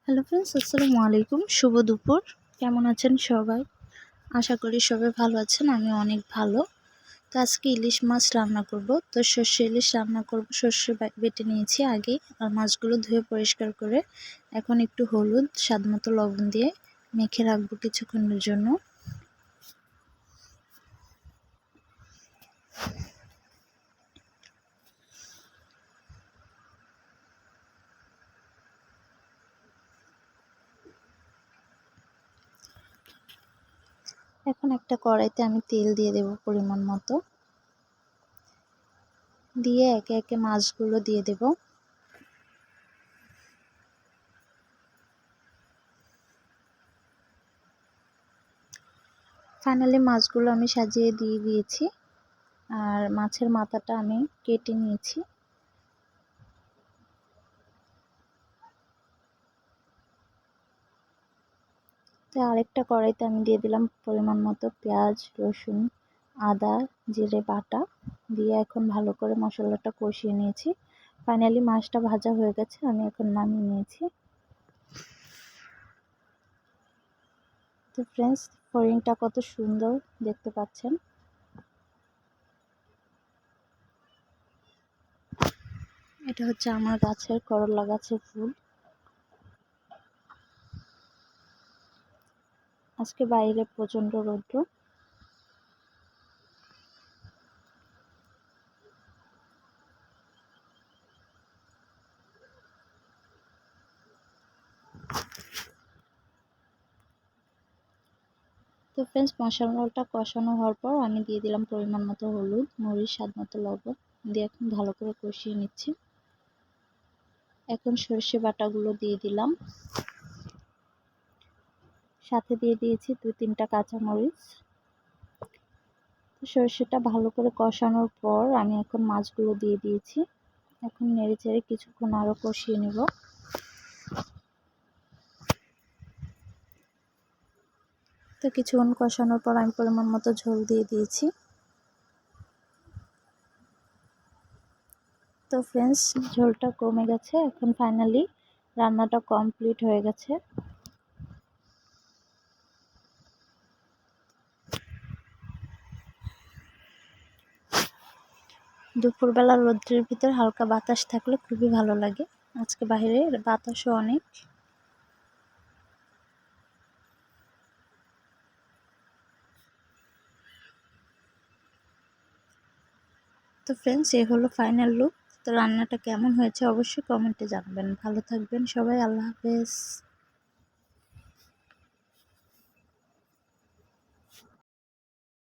Hello friends, আসসালামু আলাইকুম। শুভ দুপুর। কেমন আছেন সবাই? আশা করি সবাই ভালো আছেন। আমি অনেক ভালো। তো আজকে ইলিশ মাছ রান্না করব। তো সর্ষে ইলিশ রান্না করব। সর্ষে বেটে নিয়েছি আগে, আর মাছগুলো ধুয়ে পরিষ্কার করে এখন একটু হলুদ, স্বাদমতো লবণ দিয়ে মেখে রাখবো কিছুক্ষণের জন্য। এখন একটা কড়াইতে আমি তেল দিয়ে দেব পরিমাণ মতো, দিয়ে একে একে মাছগুলো দিয়ে দেব। ফাইনালি মাছগুলো আমি সাজিয়ে দিয়ে দিয়েছি, আর মাছের মাথাটা আমি কেটে নিয়েছি। তো আরেকটা কড়াইতে আমি দিয়ে দিলাম পরিমাণ মতো পেঁয়াজ, রসুন, আদা, জিরে বাটা দিয়ে এখন ভালো করে মশলাটা কষিয়ে নিয়েছি। ফাইনালি মাছটা ভাজা হয়ে গেছে, আমি এখন নামিয়ে নিয়েছি। তো ফ্রেন্ডস, ফড়িংটা কত সুন্দর দেখতে পাচ্ছেন। এটা হচ্ছে আমার গাছের করলা গাছের ফুল। আজকে বাইরে প্রচণ্ড রৌদ্র। তো ফ্রেন্ডস, মশলাটা কষানো হওয়ার পর আমি দিয়ে দিলাম পরিমাণ মতো হলুদ, মরিচ, স্বাদ মতো লবণ দিয়ে এখন ভালো করে কষিয়ে নিচ্ছি। এখন সর্ষে বাটাগুলো দিয়ে দিলাম, সাথে দিয়ে দিয়েছি 2-3টা কাঁচামরিচ। সর্ষেটা ভালো করে কষানোর পর আমি এখন মাছগুলো দিয়ে দিয়েছি। এখন নেড়ে চেড়ে কিছুক্ষণ আরও কষিয়ে নেব। তো কিছুক্ষণ কষানোর পর আমি পরিমাণ মতো ঝোল দিয়ে দিয়েছি। তো ফ্রেন্ডস, ঝোলটা কমে গেছে। এখন ফাইনালি রান্নাটা কমপ্লিট হয়ে গেছে। দুপুরবেলা রোদ্রের ভিতর হালকা বাতাস থাকলে খুবই ভালো লাগে। আজকে বাইরে বাতাসও অনেক। তো ফ্রেন্ডস, এই হলো ফাইনাল লুক। তো রান্নাটা কেমন হয়েছে অবশ্যই কমেন্টে জানাবেন। ভালো থাকবেন সবাই। আল্লাহ হাফেজ।